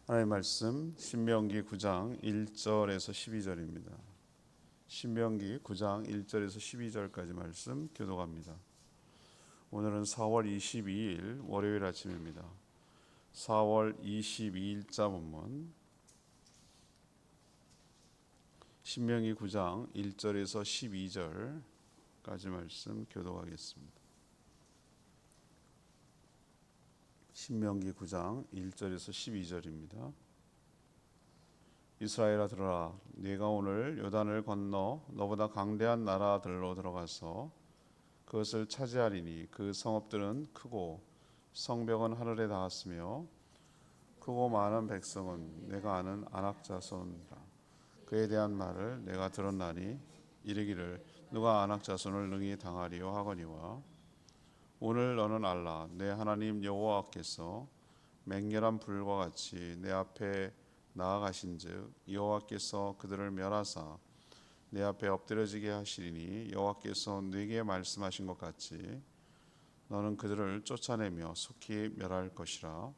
하나님의 말씀 신명기 9장 1절에서 12절입니다. 신명기 9장 1절에서 12절까지 말씀 교독합니다. 오늘은 4월 22일 월요일 아침입니다. 4월 22일자 본문 신명기 9장 1절에서 12절까지 말씀 교독하겠습니다. 신명기 9장 1절에서 12절입니다. 이스라엘아 들으라, 네가 오늘 요단을 건너 너보다 강대한 나라들로 들어가서 그것을 차지하리니 그 성읍들은 크고 성벽은 하늘에 닿았으며 크고 많은 백성은 내가 아는 아낙 자손이라. 그에 대한 말을 내가 들었나니 이르기를 누가 아낙 자손을 능히 당하리요 하거니와 오늘 너는 알라, 내 하나님 여호와께서 맹렬한 불과 같이 내 앞에 나아가신즉 여호와께서 그들을 멸하사 내 앞에 엎드려지게 하시리니 여호와께서 네게 말씀하신 것 같이 너는 그들을 쫓아내며 속히 멸할 것이라.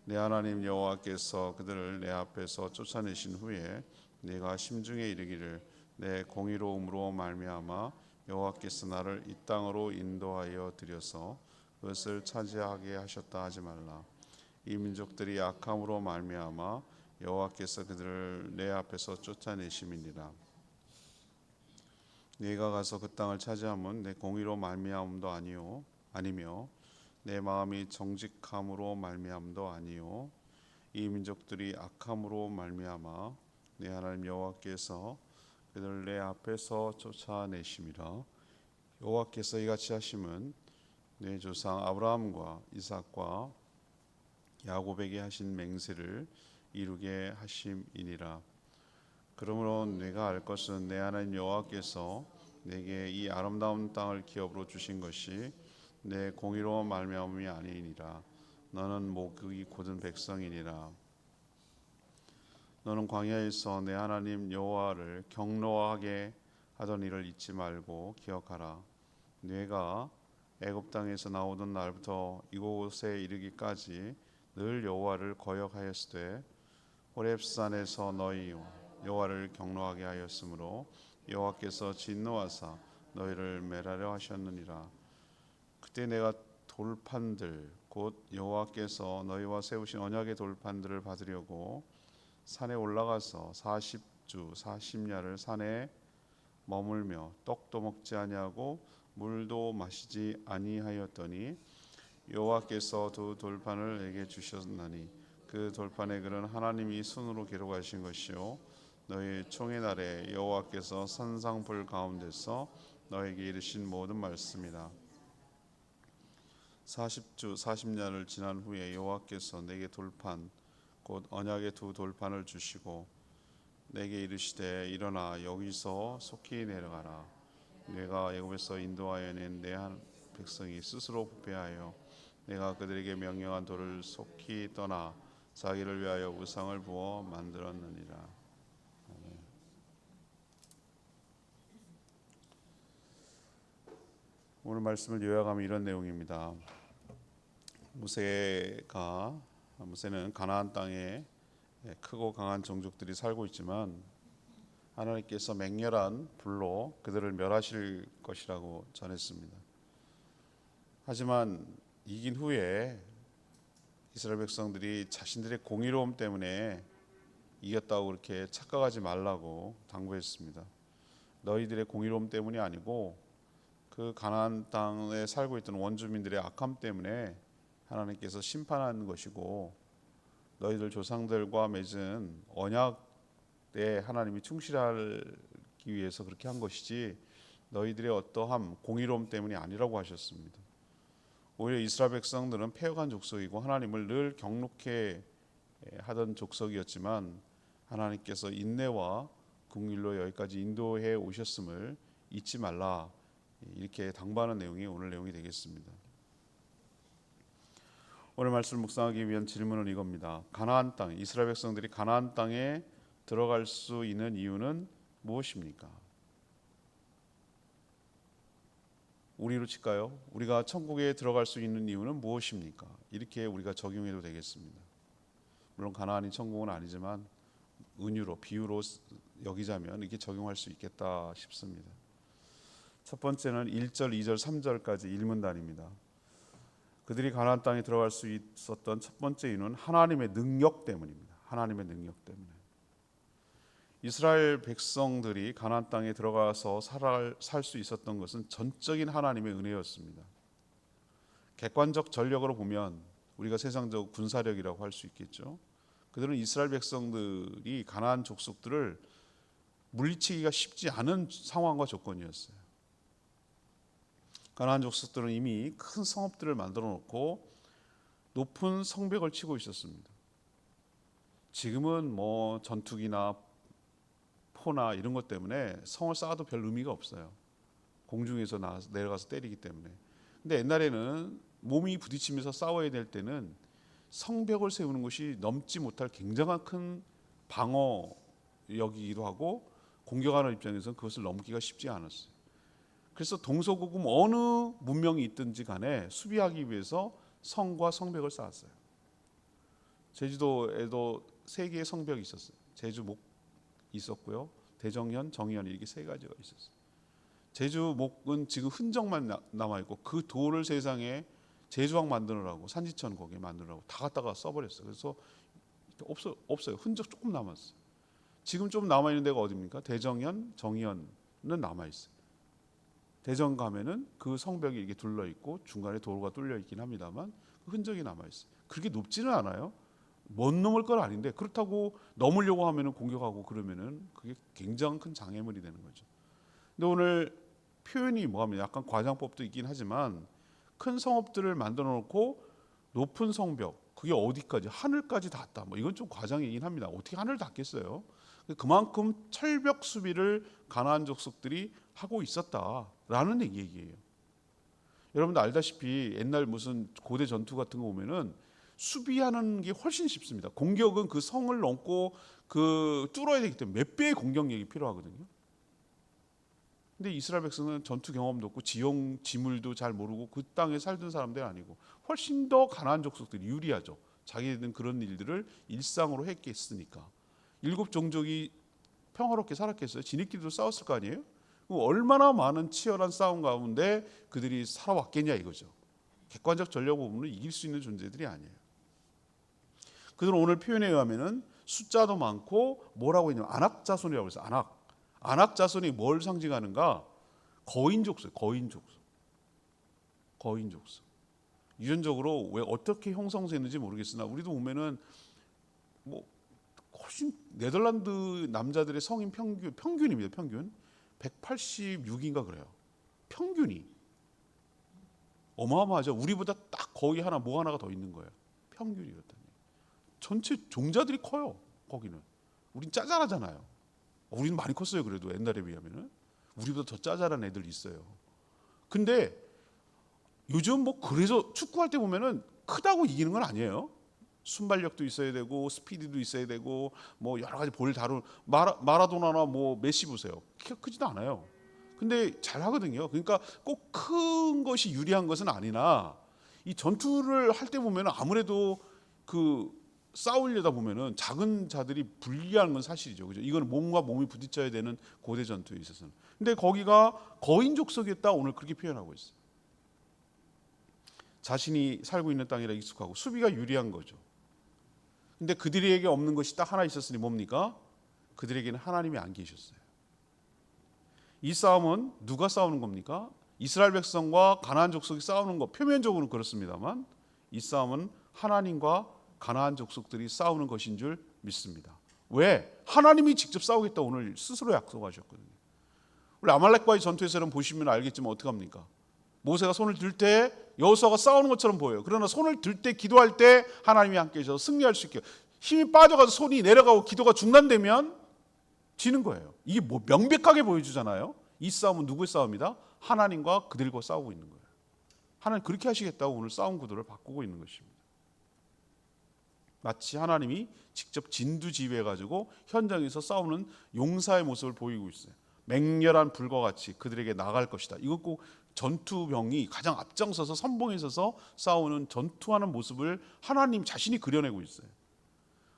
내 하나님 여호와께서 그들을 내 앞에서 쫓아내신 후에 네가 심중에 이르기를 내 공의로움으로 말미암아 여호와께서 나를 이 땅으로 인도하여 들여서 그것을 차지하게 하셨다 하지 말라. 이 민족들이 악함으로 말미암아 여호와께서 그들을 내 앞에서 쫓아내심이니라. 네가 가서 그 땅을 차지하면 내 공의로 말미암음도 아니며 내 마음이 정직함으로 말미암음도 아니요 이 민족들이 악함으로 말미암아 내 하나님 여호와께서 그들을 내 앞에서 쫓아내심이라. 여호와께서 이같이 하심은 내 조상 아브라함과 이삭과 야곱에게 하신 맹세를 이루게 하심이니라. 그러므로 내가 알 것은 내 하나님 여호와께서 내게 이 아름다운 땅을 기업으로 주신 것이 내 공의로운 말미암음이 아니니라. 너는 목이 곧은 백성이니라. 너는 광야에서 내 하나님 여호와를 경노하게 하던 일을 잊지 말고 기억하라. 네가 애굽 땅에서 나오던 날부터 이곳에 이르기까지 늘 여호와를 거역하였으되 호렙산에서 너희 여호와를 경노하게 하였으므로 여호와께서 진노하사 너희를 멸하려 하셨느니라. 그때 내가 돌판들 곧 여호와께서 너희와 세우신 언약의 돌판들을 받으려고 산에 올라가서 40주 40야를 산에 머물며 떡도 먹지 아니하고 물도 마시지 아니하였더니 여호와께서 두 돌판을 내게 주셨나니 그 돌판의 글은 하나님이 손으로 기록하신 것이요 너희 총의 날에 여호와께서 산상불 가운데서 너에게 이르신 모든 말씀이라. 40주 40야를 지난 후에 여호와께서 내게 돌판 곧 언약의 두 돌판을 주시고 내게 이르시되 일어나 여기서 속히 내려가라. 내가 애굽에서 인도하여 낸 내 한 백성이 스스로 부패하여 내가 그들에게 명령한 돌을 속히 떠나 자기를 위하여 우상을 부어 만들었느니라. 아멘. 오늘 말씀을 요약하면 이런 내용입니다. 모세는 가나안 땅에 크고 강한 종족들이 살고 있지만 하나님께서 맹렬한 불로 그들을 멸하실 것이라고 전했습니다. 하지만 이긴 후에 이스라엘 백성들이 자신들의 공의로움 때문에 이겼다고 그렇게 착각하지 말라고 당부했습니다. 너희들의 공의로움 때문이 아니고 그 가나안 땅에 살고 있던 원주민들의 악함 때문에 하나님께서 심판하는 것이고 너희들 조상들과 맺은 언약에 하나님이 충실하기 위해서 그렇게 한 것이지 너희들의 어떠함 공의로움 때문이 아니라고 하셨습니다. 오히려 이스라엘 백성들은 패역한 족속이고 하나님을 늘 경록해 하던 족속이었지만 하나님께서 인내와 긍휼로 여기까지 인도해 오셨음을 잊지 말라 이렇게 당부하는 내용이 오늘 내용이 되겠습니다. 오늘 말씀을 묵상하기 위한 질문은 이겁니다. 가나안 땅, 이스라엘 백성들이 가나안 땅에 들어갈 수 있는 이유는 무엇입니까? 우리로 칠까요? 우리가 천국에 들어갈 수 있는 이유는 무엇입니까? 이렇게 우리가 적용해도 되겠습니다. 물론 가나안이 천국은 아니지만 은유로 비유로 여기자면 이렇게 적용할 수 있겠다 싶습니다. 첫 번째는 1절, 2절, 3절까지 일문단입니다. 그들이 가나안 땅에 들어갈 수 있었던 첫 번째 이유는 하나님의 능력 때문입니다. 하나님의 능력 때문에. 이스라엘 백성들이 가나안 땅에 들어가서 살 수 있었던 것은 전적인 하나님의 은혜였습니다. 객관적 전력으로 보면 우리가 세상적 군사력이라고 할 수 있겠죠. 그들은 이스라엘 백성들이 가나안 족속들을 물리치기가 쉽지 않은 상황과 조건이었어요. 가나안 족속들은 이미 큰 성읍들을 만들어 놓고 높은 성벽을 치고 있었습니다. 지금은 뭐 전투기나 포나 이런 것 때문에 성을 쌓아도 별 의미가 없어요. 공중에서 내려가서 때리기 때문에. 근데 옛날에는 몸이 부딪히면서 싸워야 될 때는 성벽을 세우는 것이 넘지 못할 굉장한 큰 방어역이기도 하고 공격하는 입장에서는 그것을 넘기가 쉽지 않았어요. 그래서 동서고금 어느 문명이 있든지 간에 수비하기 위해서 성과 성벽을 쌓았어요. 제주도에도 3개의 성벽이 있었어요. 제주목 있었고요. 대정현, 정현 이렇게 3가지가 있었어요. 제주목은 지금 흔적만 남아있고 그 돌을 세상에 제주왕 만드느라고 산지천 거기에 만드느라고 다 갖다가 써버렸어요. 그래서 없어요. 흔적 조금 남았어요. 지금 좀 남아있는 데가 어디입니까? 대정현, 정현은 남아있어요. 대전 가면은 그 성벽이 이렇게 둘러있고 중간에 도로가 뚫려있긴 합니다만 그 흔적이 남아있어요. 그렇게 높지는 않아요. 못 넘을 건 아닌데 그렇다고 넘으려고 하면은 공격하고 그러면은 그게 굉장히 큰 장애물이 되는 거죠. 근데 오늘 표현이 뭐하면 약간 과장법도 있긴 하지만 큰 성읍들을 만들어 놓고 높은 성벽 그게 어디까지 하늘까지 닿았다. 뭐 이건 좀 과장이긴 합니다. 어떻게 하늘 닿겠어요? 그만큼 철벽 수비를 가나안 족속들이 하고 있었다라는 얘기예요. 여러분도 알다시피 옛날 무슨 고대 전투 같은 거 보면은 수비하는 게 훨씬 쉽습니다. 공격은 그 성을 넘고 그 뚫어야 되기 때문에 몇 배의 공격력이 필요하거든요. 근데 이스라엘 백성은 전투 경험도 없고 지물도 잘 모르고 그 땅에 살던 사람들이 아니고 훨씬 더 가나안 족속들이 유리하죠. 자기들은 그런 일들을 일상으로 했겠으니까. 7 종족이 평화롭게 살았겠어요? 지네끼리도 싸웠을 거 아니에요? 얼마나 많은 치열한 싸움 가운데 그들이 살아왔겠냐 이거죠. 객관적 전력으로 보면 이길 수 있는 존재들이 아니에요. 그들은 오늘 표현에 의하면은 숫자도 많고 뭐라고 했냐면 안악자손이라고 해서 안악자손이 뭘 상징하는가? 거인족속. 유전적으로 왜 어떻게 형성되는지 모르겠으나 우리도 보면은 뭐 훨씬 네덜란드 남자들의 성인 평균입니다. 평균 186인가 그래요. 평균이 어마어마하죠. 우리보다 딱 거의 뭐 하나가 더 있는 거예요. 평균이 그렇다니. 전체 종자들이 커요. 거기는 우린 짜잘하잖아요. 우리는 많이 컸어요. 그래도 옛날에 비하면은 우리보다 더 짜잘한 애들 있어요. 근데 요즘 뭐 그래서 축구할 때 보면은 크다고 이기는 건 아니에요. 순발력도 있어야 되고 스피드도 있어야 되고 뭐 여러 가지 볼 다룬 마라도나나 뭐 메시 보세요. 키가 크지도 않아요. 근데 잘 하거든요. 그러니까 꼭 큰 것이 유리한 것은 아니나 이 전투를 할 때 보면은 아무래도 그 싸우려다 보면은 작은 자들이 불리한 건 사실이죠. 그죠? 이건 몸과 몸이 부딪혀야 되는 고대 전투에 있어서는. 근데 거기가 거인족속이었다 오늘 그렇게 표현하고 있어요. 자신이 살고 있는 땅이라 익숙하고 수비가 유리한 거죠. 근데 그들에게 없는 것이 딱 하나 있었으니 뭡니까? 그들에게는 하나님이 안 계셨어요. 이 싸움은 누가 싸우는 겁니까? 이스라엘 백성과 가나안 족속이 싸우는 것, 표면적으로는 그렇습니다만 이 싸움은 하나님과 가나안 족속들이 싸우는 것인 줄 믿습니다. 왜? 하나님이 직접 싸우겠다 오늘 스스로 약속하셨거든요. 우리 아말렉과의 전투에서는 보시면 알겠지만 어떡합니까? 모세가 손을 들 때 여호수아가 싸우는 것처럼 보여요. 그러나 손을 들 때 기도할 때 하나님이 함께 해서 승리할 수 있게 힘이 빠져가서 손이 내려가고 기도가 중단되면 지는 거예요. 이게 뭐 명백하게 보여주잖아요. 이 싸움은 누구의 싸움이다? 하나님과 그들과 싸우고 있는 거예요. 하나님 그렇게 하시겠다고 오늘 싸움 구도를 바꾸고 있는 것입니다. 마치 하나님이 직접 진두지휘해가지고 현장에서 싸우는 용사의 모습을 보이고 있어요. 맹렬한 불과 같이 그들에게 나갈 것이다. 이것 꼭 전투병이 가장 앞장서서 선봉에 서서 싸우는 전투하는 모습을 하나님 자신이 그려내고 있어요.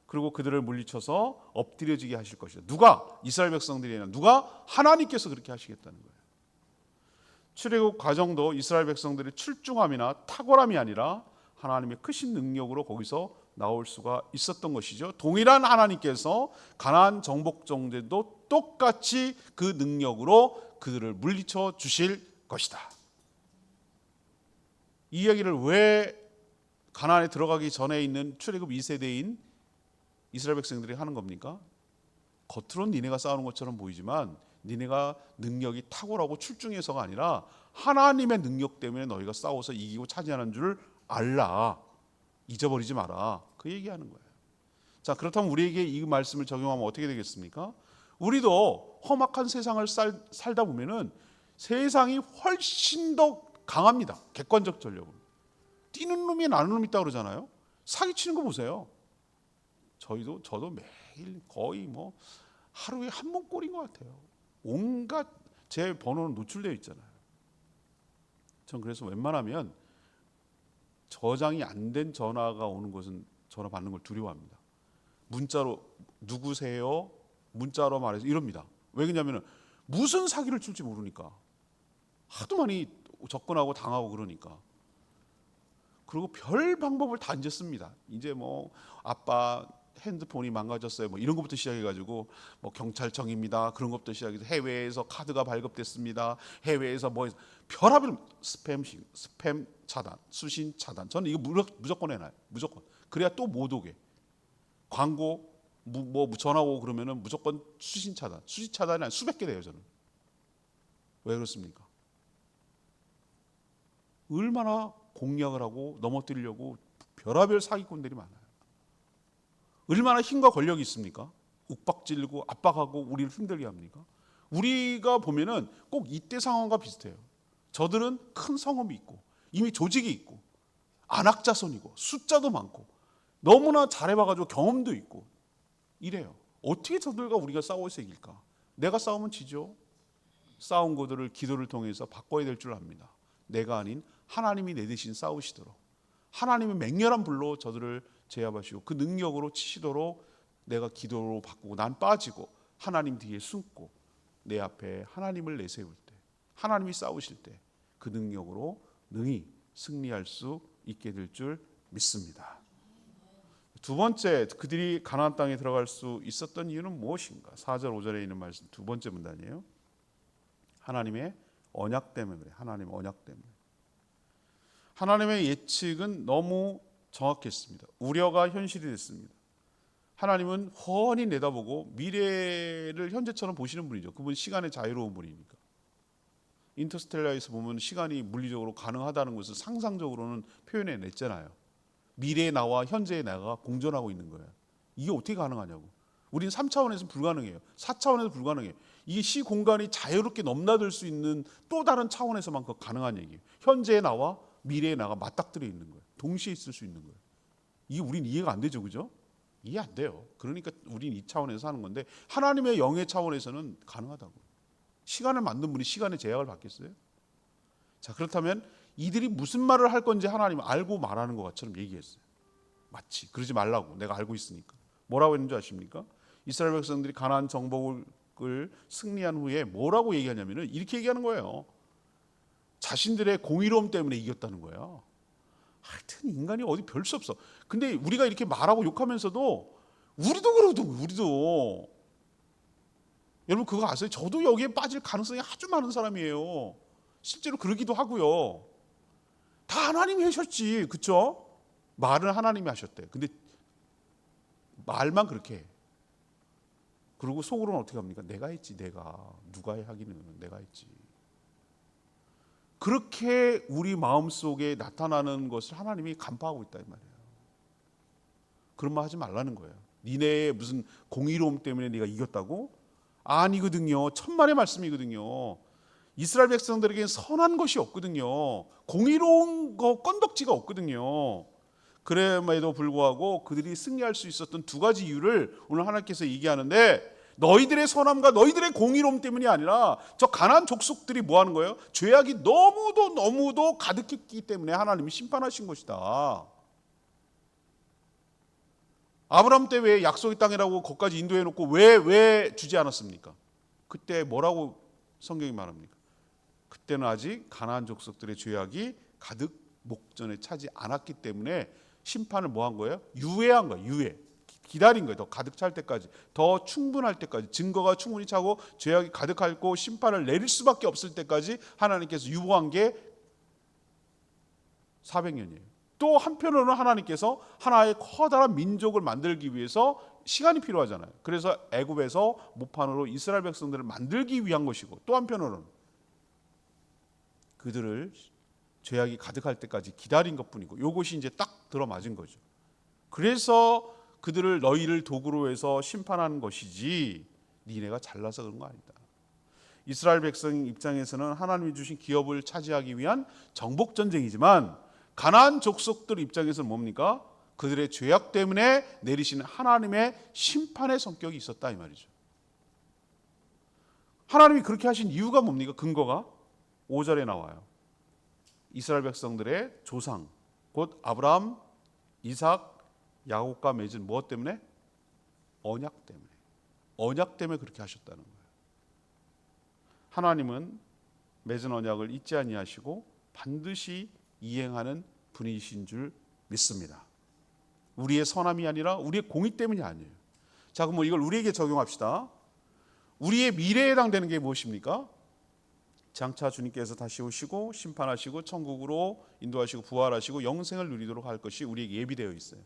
그리고 그들을 물리쳐서 엎드려지게 하실 것이다. 누가? 이스라엘 백성들이 아니라 누가? 하나님께서 그렇게 하시겠다는 거예요. 출애굽 과정도 이스라엘 백성들의 출중함이나 탁월함이 아니라 하나님의 크신 능력으로 거기서 나올 수가 있었던 것이죠. 동일한 하나님께서 가나안 정복 정제도 똑같이 그 능력으로 그들을 물리쳐 주실 것이다. 이 이야기를 왜 가나안에 들어가기 전에 있는 출애굽 2세대인 이스라엘 백성들이 하는 겁니까? 겉으로는 니네가 싸우는 것처럼 보이지만 니네가 능력이 탁월하고 출중해서가 아니라 하나님의 능력 때문에 너희가 싸워서 이기고 차지하는 줄 알라. 잊어버리지 마라. 그 얘기하는 거예요. 자, 그렇다면 우리에게 이 말씀을 적용하면 어떻게 되겠습니까? 우리도 험악한 세상을 살다 보면은 세상이 훨씬 더 강합니다. 객관적 전력은. 뛰는 놈이 나는 놈이 있다고 그러잖아요. 사기치는 거 보세요. 저도 매일 거의 하루에 한 번 꼴인 것 같아요. 온갖 제 번호는 노출되어 있잖아요. 전 그래서 웬만하면 저장이 안 된 전화가 오는 것은 전화 받는 걸 두려워합니다. 문자로 누구세요? 문자로 말해서 이럽니다. 왜 그러냐면 무슨 사기를 칠지 모르니까. 하도 많이 접근하고 당하고 그러니까. 그리고 별 방법을 다 이제 씁니다. 이제 아빠 핸드폰이 망가졌어요. 이런 것부터 시작해가지고 경찰청입니다. 그런 것부터 시작해서 해외에서 카드가 발급됐습니다. 해외에서 별하별 스팸 차단, 수신 차단. 저는 이거 무조건 해놔요. 무조건. 그래야 또 못 오게. 광고 전화 오고 그러면은 무조건 수신 차단. 수신 차단이 한 수백 개 돼요. 저는. 왜 그렇습니까? 얼마나 공략을 하고 넘어뜨리려고 별하별 사기꾼들이 많아요. 얼마나 힘과 권력이 있습니까? 욱박질고 압박하고 우리를 힘들게 합니까? 우리가 보면은 꼭 이때 상황과 비슷해요. 저들은 큰 성업이 있고 이미 조직이 있고 안학자손이고 숫자도 많고 너무나 잘해봐가지고 경험도 있고 이래요. 어떻게 저들과 우리가 싸워서 이길까? 내가 싸우면 지죠. 싸운 것들을 기도를 통해서 바꿔야 될 줄 압니다. 내가 아닌 하나님이 내 대신 싸우시도록 하나님의 맹렬한 불로 저들을 제압하시고 그 능력으로 치시도록 내가 기도로 바꾸고 난 빠지고 하나님 뒤에 숨고 내 앞에 하나님을 내세울 때 하나님이 싸우실 때 그 능력으로 능히 승리할 수 있게 될 줄 믿습니다. 두 번째, 그들이 가나안 땅에 들어갈 수 있었던 이유는 무엇인가? 4절 5절에 있는 말씀 두 번째 문단이에요. 하나님의 언약 때문에 그래. 하나님의 언약 때문에. 하나님의 예측은 너무 정확했습니다. 우려가 현실이 됐습니다. 하나님은 훤히 내다보고 미래를 현재처럼 보시는 분이죠. 그분은 시간의 자유로운 분이니까. 인터스텔라에서 보면 시간이 물리적으로 가능하다는 것을 상상적으로는 표현해냈잖아요. 미래의 나와 현재의 나가 공존하고 있는 거예요. 이게 어떻게 가능하냐고. 우리는 3차원에서 불가능해요. 4차원에서 불가능해요. 이게 시 공간이 자유롭게 넘나들 수 있는 또 다른 차원에서만 가능한 얘기예요. 현재의 나와 미래의 나가 맞닥뜨려 있는 거예요. 동시에 있을 수 있는 거예요. 이게 우린 이해가 안 되죠, 그죠? 이해 안 돼요. 그러니까 우린 이 차원에서 하는 건데 하나님의 영의 차원에서는 가능하다고. 시간을 만든 분이 시간의 제약을 받겠어요? 자, 그렇다면 이들이 무슨 말을 할 건지 하나님은 알고 말하는 것처럼 얘기했어요. 마치 그러지 말라고 내가 알고 있으니까. 뭐라고 했는지 아십니까? 이스라엘 백성들이 가나안 정복을 승리한 후에 뭐라고 얘기하냐면은 이렇게 얘기하는 거예요. 자신들의 공의로움 때문에 이겼다는 거야. 하여튼 인간이 어디 별 수 없어. 근데 우리가 이렇게 말하고 욕하면서도 우리도 그러거든. 우리도. 여러분 그거 아세요? 저도 여기에 빠질 가능성이 아주 많은 사람이에요. 실제로 그러기도 하고요. 다 하나님이 하셨지. 그렇죠? 말은 하나님이 하셨대. 근데 말만 그렇게 해. 그리고 속으로는 어떻게 합니까? 내가 했지. 내가. 누가 하기는 내가 했지. 그렇게 우리 마음속에 나타나는 것을 하나님이 간파하고 있다 이 말이에요. 그런 말 하지 말라는 거예요. 니네의 무슨 공의로움 때문에 네가 이겼다고? 아니거든요. 천만의 말씀이거든요. 이스라엘 백성들에게는 선한 것이 없거든요. 공의로운 거 건덕지가 없거든요. 그럼에도 불구하고 그들이 승리할 수 있었던 두 가지 이유를 오늘 하나님께서 얘기하는데 너희들의 선함과 너희들의 공의로움 때문이 아니라 저 가나안 족속들이 뭐 하는 거예요? 죄악이 너무도 가득했기 때문에 하나님이 심판하신 것이다. 아브라함 때 왜 약속의 땅이라고 거기까지 인도해 놓고 왜 주지 않았습니까? 그때 뭐라고 성경이 말합니까? 그때는 아직 가나안 족속들의 죄악이 가득 목전에 차지 않았기 때문에 심판을 뭐 한 거예요? 유예한 거예요. 유예. 기다린 거예요. 더 가득 찰 때까지, 더 충분할 때까지, 증거가 충분히 차고 죄악이 가득하고 심판을 내릴 수밖에 없을 때까지 하나님께서 유보한 게 400년이에요. 또 한편으로는 하나님께서 하나의 커다란 민족을 만들기 위해서 시간이 필요하잖아요. 그래서 애굽에서 모판으로 이스라엘 백성들을 만들기 위한 것이고, 또 한편으로는 그들을 죄악이 가득할 때까지 기다린 것뿐이고, 이것이 이제 딱 들어맞은 거죠. 그래서 그들을 너희를 도구로 해서 심판하는 것이지 니네가 잘나서 그런 거 아니다. 이스라엘 백성 입장에서는 하나님이 주신 기업을 차지하기 위한 정복 전쟁이지만, 가나안 족속들 입장에서는 뭡니까? 그들의 죄악 때문에 내리시는 하나님의 심판의 성격이 있었다 이 말이죠. 하나님이 그렇게 하신 이유가 뭡니까? 근거가 5절에 나와요. 이스라엘 백성들의 조상 곧 아브라함, 이삭, 야곱과 맺은 무엇 때문에? 언약 때문에. 언약 때문에 그렇게 하셨다는 거예요. 하나님은 맺은 언약을 잊지 아니하시고 반드시 이행하는 분이신 줄 믿습니다. 우리의 선함이 아니라 우리의 공의 때문이 아니에요. 자, 그럼 이걸 우리에게 적용합시다. 우리의 미래에 해당되는 게 무엇입니까? 장차 주님께서 다시 오시고 심판하시고 천국으로 인도하시고 부활하시고 영생을 누리도록 할 것이 우리에게 예비되어 있어요.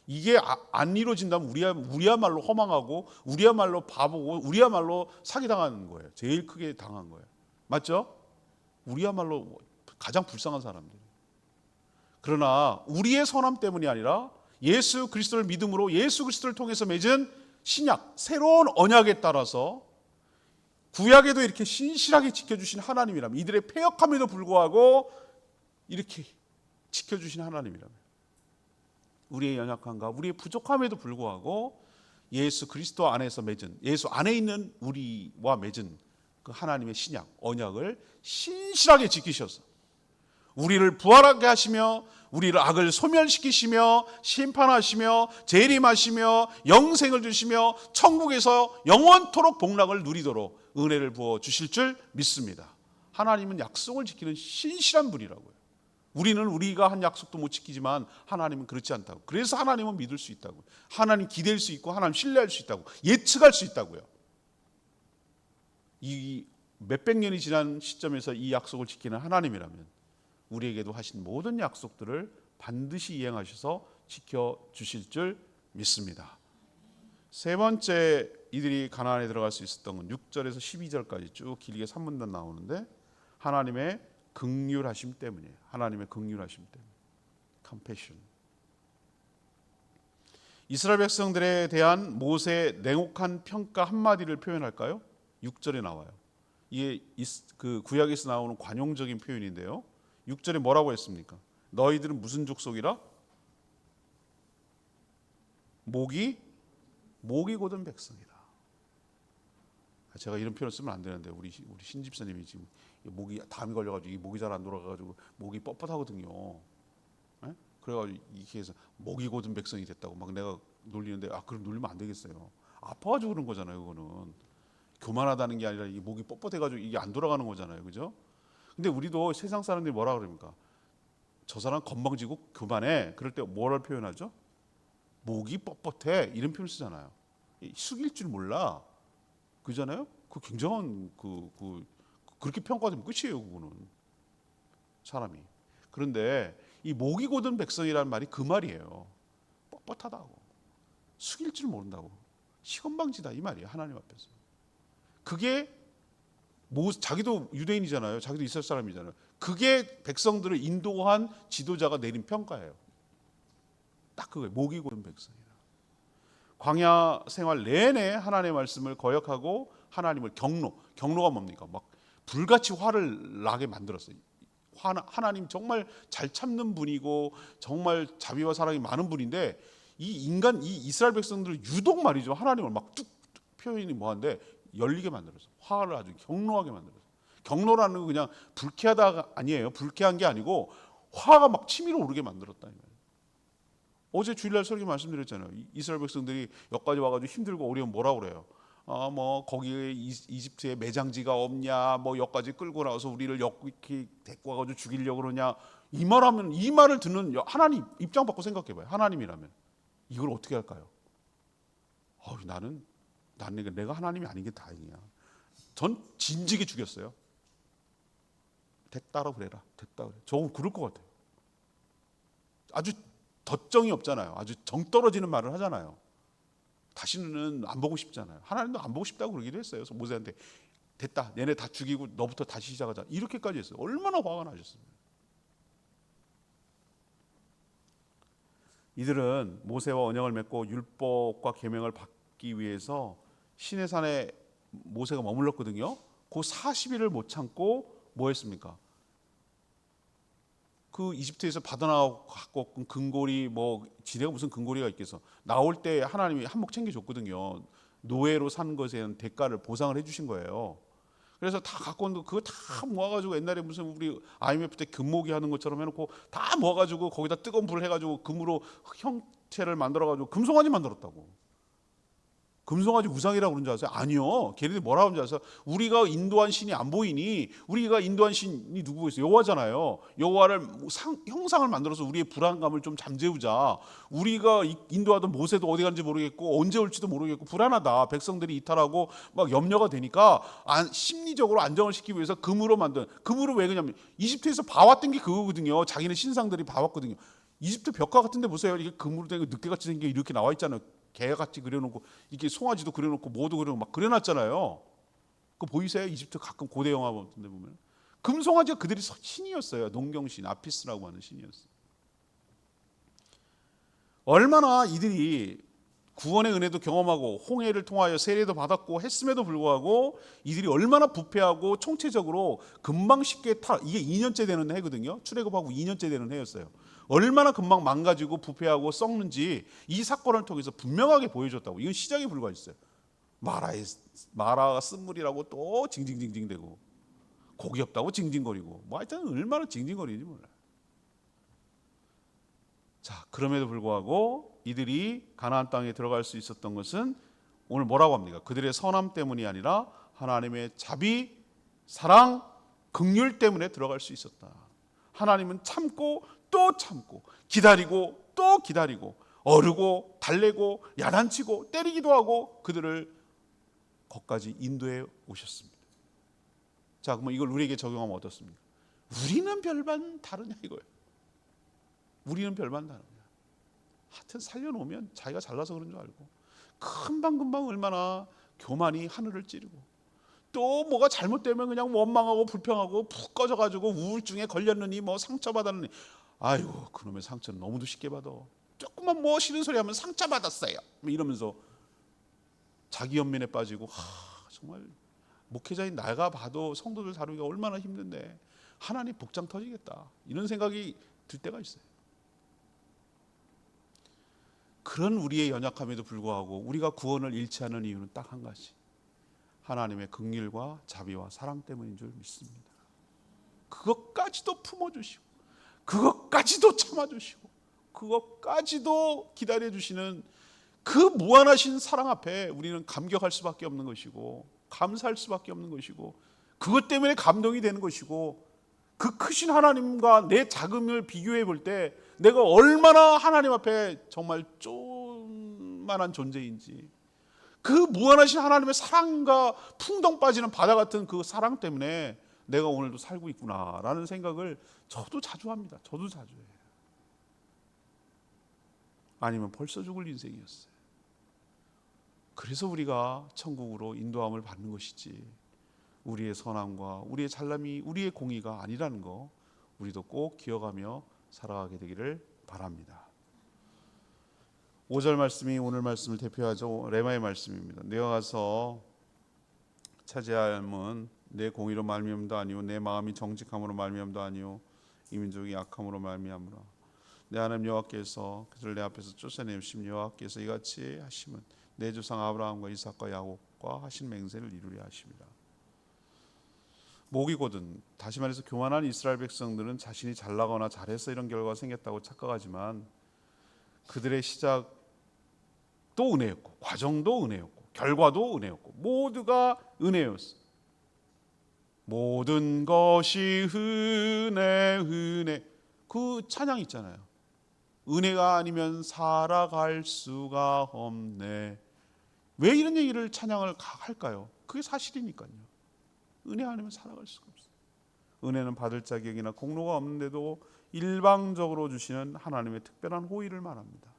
이게 안 이루어진다면 우리야말로 허망하고 우리야말로 바보고 우리야말로 사기당하는 거예요. 제일 크게 당한 거예요. 맞죠? 우리야말로 가장 불쌍한 사람들. 그러나 우리의 선함 때문이 아니라 예수 그리스도를 믿음으로 예수 그리스도를 통해서 맺은 신약, 새로운 언약에 따라서 구약에도 이렇게 신실하게 지켜주신 하나님이라면, 이들의 패역함에도 불구하고 이렇게 지켜주신 하나님이라면, 우리의 연약함과 우리의 부족함에도 불구하고 예수 그리스도 안에서 맺은, 예수 안에 있는 우리와 맺은 그 하나님의 신약, 언약을 신실하게 지키셔서 우리를 부활하게 하시며 우리를 악을 소멸시키시며 심판하시며 재림하시며 영생을 주시며 천국에서 영원토록 복락을 누리도록 은혜를 부어 주실 줄 믿습니다. 하나님은 약속을 지키는 신실한 분이라고요. 우리는 우리가 한 약속도 못 지키지만 하나님은 그렇지 않다고. 그래서 하나님은 믿을 수 있다고. 하나님 기댈 수 있고 하나님 신뢰할 수 있다고. 예측할 수 있다고요. 이 몇백 년이 지난 시점에서 이 약속을 지키는 하나님이라면 우리에게도 하신 모든 약속들을 반드시 이행하셔서 지켜주실 줄 믿습니다. 세 번째, 이들이 가나안에 들어갈 수 있었던 건 6절에서 12절까지 쭉 길게 3문단 나오는데, 하나님의 긍휼하심 때문이에요. 하나님의 긍휼하심 때문에. 컴패션. 이스라엘 백성들에 대한 모세의 냉혹한 평가 한마디를 표현할까요? 6절에 나와요. 이게 그 구약에서 나오는 관용적인 표현인데요. 6절에 뭐라고 했습니까? 너희들은 무슨 족속이라? 목이 곧은 백성이라. 제가 이런 표현을 쓰면 안 되는데 우리 신집사님이 지금 목이 담이 걸려가지고 목이 잘 안 돌아가가지고 목이 뻣뻣하거든요. 네? 그래가지고 이렇게 해서 목이 곧은 백성이 됐다고 막 내가 놀리는데, 그럼 놀리면 안 되겠어요. 아파가지고 그런 거잖아요. 그거는 교만하다는 게 아니라 이게 목이 뻣뻣해가지고 이게 안 돌아가는 거잖아요. 그죠? 근데 우리도 세상 사람들이 뭐라 그럽니까? 저 사람 건방지고 교만해. 그럴 때 뭐를 표현하죠? 목이 뻣뻣해. 이런 표현 쓰잖아요. 숙일 줄 몰라. 그잖아요? 그 굉장한 그렇게 평가되면 끝이에요. 그거는 사람이. 그런데 이 목이 곧은 백성이라는 말이 그 말이에요. 뻣뻣하다고, 숙일 줄 모른다고, 시건방지다 이 말이에요. 하나님 앞에서. 그게 자기도 유대인이잖아요. 자기도 이스라엘 사람이잖아요. 그게 백성들을 인도한 지도자가 내린 평가예요. 딱 그거예요. 목이 곧은 백성이라. 광야 생활 내내 하나님의 말씀을 거역하고 하나님을 경노가 뭡니까? 막 불같이 화를 나게 만들었어요. 하나님 정말 잘 참는 분이고 정말 자비와 사랑이 많은 분인데, 이 이스라엘 백성들을 유독 말이죠. 하나님을 막 뚝 표현이 뭐한데 열리게 만들었어요. 화를 아주 경노하게 만들었어요. 경노라는 건 그냥 불쾌하다가 아니에요. 불쾌한 게 아니고 화가 막 치밀어 오르게 만들었다. 어제 주일날 설교 말씀드렸잖아요. 이스라엘 백성들이 여기까지 와가지고 힘들고 어려우면 뭐라 그래요? 뭐 거기에 이집트에 매장지가 없냐, 뭐 여기까지 끌고 나와서 우리를 이렇게 데리고 와가지고 죽이려고 그러냐. 이 말하면, 이 말을 듣는 하나님 입장 바꿔 생각해봐요. 하나님이라면 이걸 어떻게 할까요? 나는 내가 하나님이 아닌 게 다행이야. 전 진지게 죽였어요. 됐다라 그래라. 됐다 그래. 저 그럴 것 같아요. 아주 덧정이 없잖아요. 아주 정 떨어지는 말을 하잖아요. 다시는 안 보고 싶잖아요. 하나님도 안 보고 싶다고 그러기도 했어요. 그래서 모세한테 됐다. 얘네 다 죽이고 너부터 다시 시작하자. 이렇게까지 했어요. 얼마나 화가 나셨어요. 이들은 모세와 언약을 맺고 율법과 계명을 받기 위해서 시내산에 모세가 머물렀거든요. 그 40일을 못 참고 뭐 했습니까? 그 이집트에서 받아나고 갖고 금고리, 뭐 지네가 무슨 금고리가 있겠어. 나올 때 하나님이 한몫 챙겨줬거든요. 노예로 산 것에 대한 대가를 보상을 해주신 거예요. 그래서 다 갖고 온 거 그거 다 모아가지고 옛날에 무슨 우리 IMF 때 금모기 하는 것처럼 해놓고 다 모아가지고 거기다 뜨거운 불을 해가지고 금으로 형체를 만들어가지고 금송아지 만들었다고. 금송아지 우상이라고 그런 줄 아세요? 아니요. 걔네들이 뭐라고 하는 줄 아세요? 우리가 인도한 신이 안 보이니, 우리가 인도한 신이 누구겠어요? 여호와잖아요. 여호와를 형상을 만들어서 우리의 불안감을 좀 잠재우자. 우리가 인도하던 모세도 어디 갔는지 모르겠고 언제 올지도 모르겠고 불안하다. 백성들이 이탈하고 막 염려가 되니까 심리적으로 안정을 시키기 위해서 금으로 만든, 금으로 왜 그러냐면 이집트에서 봐왔던 게 그거거든요. 자기네 신상들이 봐왔거든요. 이집트 벽화 같은 데 보세요. 이게 금으로 된 늑대같이 생긴 게 이렇게 나와 있잖아요. 개같이 그려놓고 이게 송아지도 그려놓고 뭐도 그려놓고 막 그려놨잖아요. 그거 보이세요? 이집트 가끔 고대 영화 같은 데 보면 금송아지가 그들이 신이었어요. 농경신 아피스라고 하는 신이었어요. 얼마나 이들이 구원의 은혜도 경험하고 홍해를 통하여 세례도 받았고 했음에도 불구하고 이들이 얼마나 부패하고 총체적으로 금방 쉽게 이게 2년째 되는 해거든요. 출애굽하고 2년째 되는 해였어요. 얼마나 금방 망가지고 부패하고 썩는지 이 사건을 통해서 분명하게 보여줬다고. 이건 시작에 불과했어요. 마라가 쓴물이라고 또 징징징징대고 고기 없다고 징징거리고 뭐 하여튼 얼마나 징징거리는지 몰라요. 자, 그럼에도 불구하고 이들이 가나안 땅에 들어갈 수 있었던 것은 오늘 뭐라고 합니까? 그들의 선함 때문이 아니라 하나님의 자비, 사랑, 긍휼 때문에 들어갈 수 있었다. 하나님은 참고 또 참고 기다리고 또 기다리고 어르고 달래고 야단치고 때리기도 하고 그들을 거기까지 인도해 오셨습니다. 자, 그럼 이걸 우리에게 적용하면 어떻습니까? 우리는 별반 다르냐 이거예요. 우리는 별반 다르냐. 하여튼 살려놓으면 자기가 잘나서 그런 줄 알고 금방금방 얼마나 교만이 하늘을 찌르고 또 뭐가 잘못되면 그냥 원망하고 불평하고 푹 꺼져가지고 우울증에 걸렸느니 뭐 상처받았느니 아이고 그놈의 상처는 너무도 쉽게 받아. 조금만 뭐 싫은 소리 하면 상처받았어요 이러면서 자기 연민에 빠지고 정말 목회자인 내가 봐도 성도들 다루기가 얼마나 힘든데 하나님 복장 터지겠다 이런 생각이 들 때가 있어요. 그런 우리의 연약함에도 불구하고 우리가 구원을 잃지 않은 이유는 딱 한 가지, 하나님의 긍휼과 자비와 사랑 때문인 줄 믿습니다. 그것까지도 품어주시고 그것까지도 참아주시고 그것까지도 기다려주시는 그 무한하신 사랑 앞에 우리는 감격할 수밖에 없는 것이고 감사할 수밖에 없는 것이고 그것 때문에 감동이 되는 것이고 그 크신 하나님과 내 작음을 비교해 볼 때 내가 얼마나 하나님 앞에 정말 쫀만한 존재인지 그 무한하신 하나님의 사랑과 풍덩 빠지는 바다 같은 그 사랑 때문에 내가 오늘도 살고 있구나라는 생각을 저도 자주 합니다. 저도 자주 해요. 아니면 벌써 죽을 인생이었어요. 그래서 우리가 천국으로 인도함을 받는 것이지 우리의 선함과 우리의 잘남이 우리의 공의가 아니라는 거 우리도 꼭 기억하며 살아가게 되기를 바랍니다. 5절 말씀이 오늘 말씀을 대표하죠. 레마의 말씀입니다. 내가 가서 차지할 함은 내 공의로 말미암도 아니요 내 마음이 정직함으로 말미암도 아니요 이 민족이 악함으로 말미암으라. 내 하나님 여호와께서 그들을 내 앞에서 쫓아내심 여호와께서 이같이 하심은 내 조상 아브라함과 이삭과 야곱과 하신 맹세를 이루려 하심이라. 목이거든 다시 말해서 교만한 이스라엘 백성들은 자신이 잘나거나 잘해서 이런 결과가 생겼다고 착각하지만 그들의 시작도 은혜였고 과정도 은혜였고 결과도 은혜였고 모두가 은혜였어. 모든 것이 은혜 그 찬양 있잖아요. 은혜가 아니면 살아갈 수가 없네. 왜 이런 얘기를 찬양을 할까요? 그게 사실이니까요. 은혜 아니면 살아갈 수가 없어요. 은혜는 받을 자격이나 공로가 없는데도 일방적으로 주시는 하나님의 특별한 호의를 말합니다.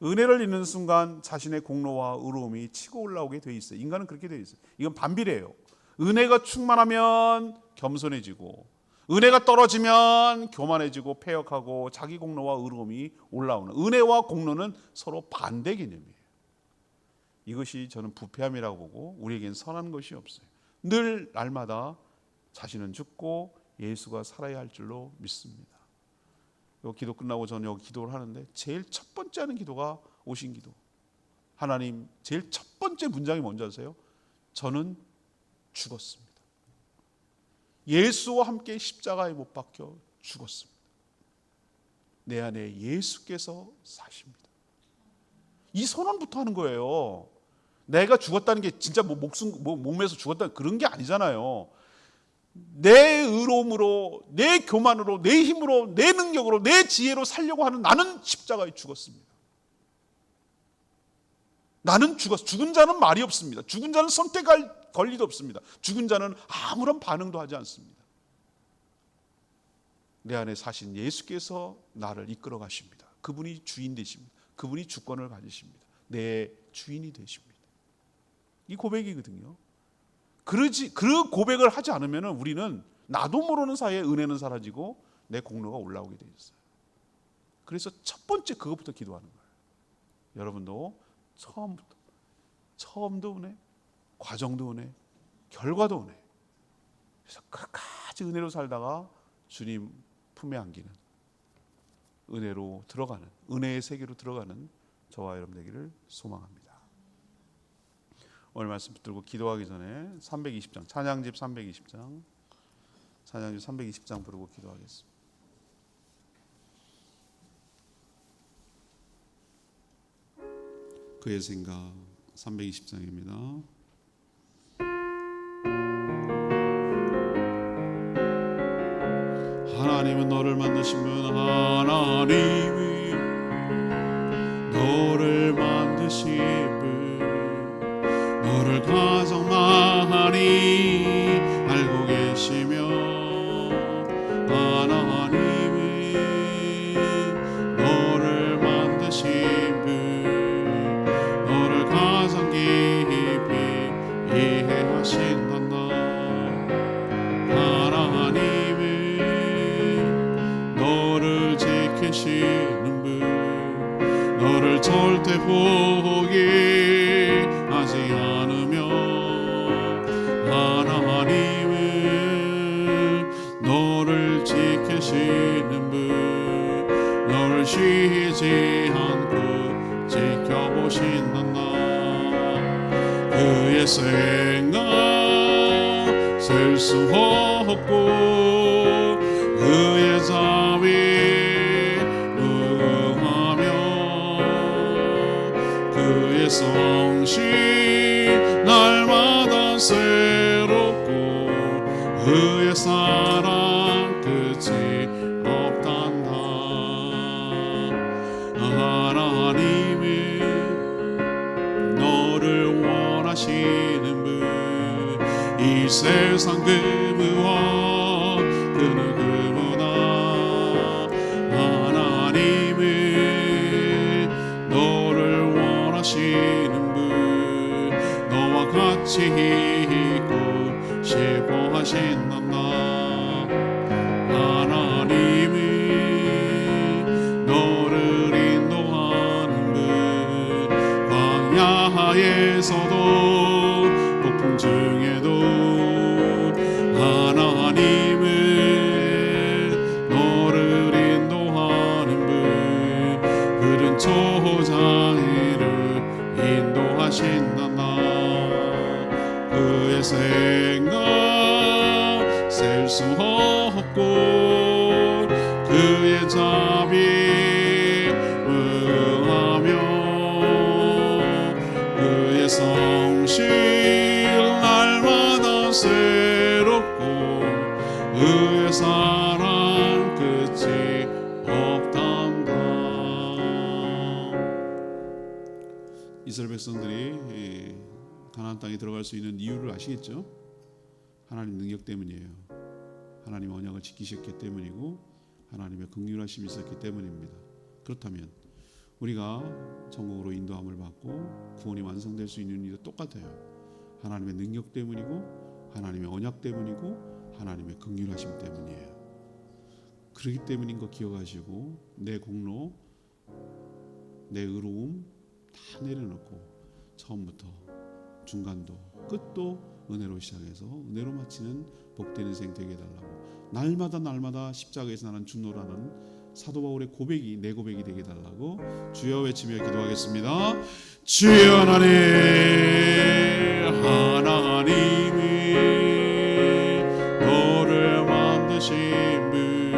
은혜를 잊는 순간 자신의 공로와 의로움이 치고 올라오게 돼 있어요. 인간은 그렇게 돼 있어요. 이건 반비례예요. 은혜가 충만하면 겸손해지고 은혜가 떨어지면 교만해지고 패역하고 자기 공로와 의로움이 올라오는, 은혜와 공로는 서로 반대 개념이에요. 이것이 저는 부패함이라고 보고 우리에겐 선한 것이 없어요. 늘 날마다 자신은 죽고 예수가 살아야 할 줄로 믿습니다. 요 기도 끝나고 저는 여기 기도를 하는데 제일 첫 번째 하는 기도가 오신 기도. 하나님, 제일 첫 번째 문장이 뭔지 아세요? 저는 죽었습니다. 예수와 함께 십자가에 못 박혀 죽었습니다. 내 안에 예수께서 사십니다. 이 선언부터 하는 거예요. 내가 죽었다는 게 진짜 몸에서 죽었다는 그런 게 아니잖아요. 내 의로움으로, 내 교만으로, 내 힘으로, 내 능력으로, 내 지혜로 살려고 하는 나는 십자가에 죽었습니다. 나는 죽었어. 죽은 자는 말이 없습니다. 죽은 자는 선택할 권리도 없습니다. 죽은 자는 아무런 반응도 하지 않습니다. 내 안에 사신 예수께서 나를 이끌어 가십니다. 그분이 주인 되십니다. 그분이 주권을 가지십니다. 내 주인이 되십니다. 이 고백이거든요. 그 고백을 하지 않으면 우리는 나도 모르는 사이에 은혜는 사라지고 내 공로가 올라오게 돼 있어요. 그래서 첫 번째 그것부터 기도하는 거예요. 여러분도 처음도 은혜, 과정도 은혜, 결과도 은혜. 그래서 끝까지 은혜로 살다가 주님 품에 안기는, 은혜로 들어가는, 은혜의 세계로 들어가는 저와 여러분 되기를 소망합니다. 오늘 말씀 붙들고 기도하기 전에 320장, 찬양집 320장 부르고 기도하겠습니다. 그의 생각 320장입니다. 하나님은 너를 만드신 분, 하나님이 너를 만드신 분, 너를 가장 많이 알고 계시며, 하나님이 너를 만드신 분, 너를 가장 깊이 이해하신단다. 하나님이 너를 지키시는 분, 너를 절대 포기하지 않으며, 하나님은 너를 지키시는 분, 너를 쉬지 않고 지켜보신단다. 그의 생각 셀 수 없고 그의 자비 무궁하며, 그의 성실 날마다 새롭고 그의 사랑 끝이 없단다. 하나님이 너를 원하시는 분, 이 세상 그 무엇 그 누구보다 하나님은 너를 원하시는 분, 너와 같이 있고 싶어 하신단다. 하나님은 너를 인도하는 분, 광야에서도 폭풍 중에도 하나님은 너를 인도하는 분, 푸른 초장이를 인도하신단다. 그의 생각 셀 수 없고 그의 자비 성실 날마다 새롭고 그의 사랑 끝이 없단다. 이스라엘 백성들이 가나안 땅에 들어갈 수 있는 이유를 아시겠죠? 하나님 능력 때문이에요. 하나님 언약을 지키셨기 때문이고 하나님의 긍휼하심이 있었기 때문입니다. 그렇다면 우리가 천국으로 인도함을 받고 구원이 완성될 수 있는 이유도 똑같아요. 하나님의 능력 때문이고 하나님의 언약 때문이고 하나님의 긍휼하심 때문이에요. 그렇기 때문인 거 기억하시고 내 공로, 내 의로움 다 내려놓고 처음부터 중간도 끝도 은혜로 시작해서 은혜로 마치는 복된 인생 되게 해달라고, 날마다 십자가에서 나는 준노라는 사도 바울의 고백이 내 고백이 되게 해달라고 주여 외치며 기도하겠습니다. 주여 하나님이 너를 만드신 분,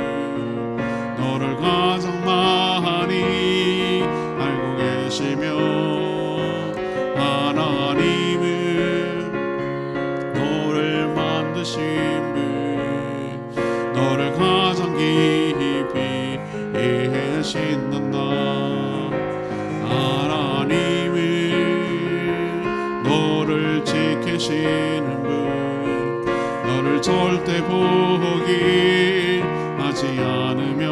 너를 가장 많이 알고 계시며 너를 가장 깊이 이해하신단다. 하나님은 너를 지키시는 분, 너를 절대 포기하지 않으며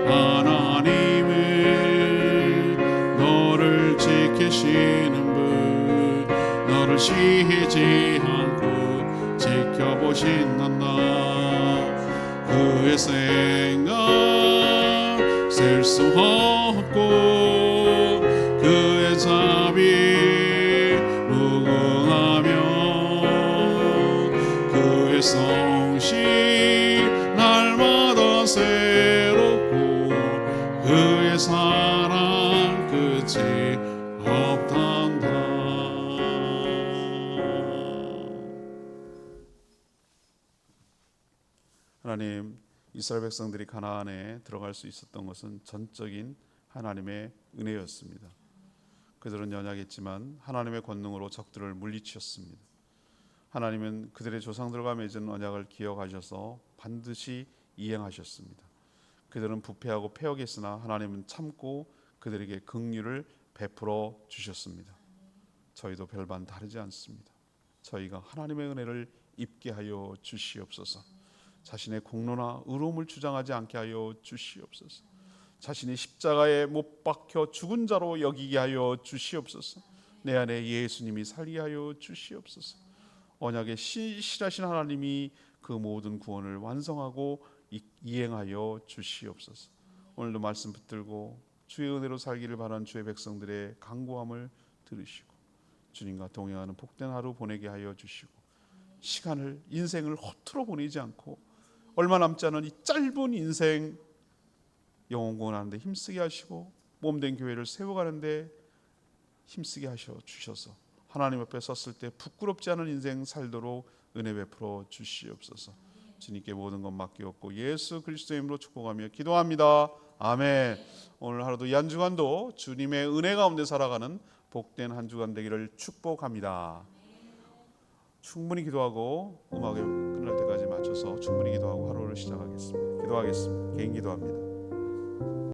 하나님은 너를 지키시는 분, 너를 쉬지 않고 지켜보신단다. 그의 생각 셀 수 없고 그의 자비 무궁하며 그의 성실 날마다 새롭고 그의 사랑 끝이 없단다. 하나님, 이스라엘 백성들이 가나안에 들어갈 수 있었던 것은 전적인 하나님의 은혜였습니다. 그들은 연약했지만 하나님의 권능으로 적들을 물리치셨습니다. 하나님은 그들의 조상들과 맺은 언약을 기억하셔서 반드시 이행하셨습니다. 그들은 부패하고 패역했으나 하나님은 참고 그들에게 긍휼을 베풀어 주셨습니다. 저희도 별반 다르지 않습니다. 저희가 하나님의 은혜를 입게 하여 주시옵소서. 자신의 공로나 의로움을 주장하지 않게 하여 주시옵소서. 자신이 십자가에 못 박혀 죽은 자로 여기게 하여 주시옵소서. 내 안에 예수님이 살게 하여 주시옵소서. 언약의 신실하신 하나님이 그 모든 구원을 완성하고 이행하여 주시옵소서. 오늘도 말씀 붙들고 주의 은혜로 살기를 바라는 주의 백성들의 간구함을 들으시고 주님과 동행하는 복된 하루 보내게 하여 주시고, 시간을, 인생을 허투루 보내지 않고 얼마 남지 않은 이 짧은 인생 영혼 구원하는데 힘쓰게 하시고 몸된 교회를 세워가는데 힘쓰게 하셔 주셔서 하나님 앞에 섰을 때 부끄럽지 않은 인생 살도록 은혜 베풀어 주시옵소서. 주님께 모든 것 맡기옵고 예수 그리스도의 이름으로 축복하며 기도합니다. 아멘. 오늘 하루도 이 한 주간도 주님의 은혜 가운데 살아가는 복된 한 주간 되기를 축복합니다. 충분히 기도하고 음악이 끝날 때까지 맞춰서 충분히 기도하고 하루를 시작하겠습니다. 기도하겠습니다. 개인 기도합니다.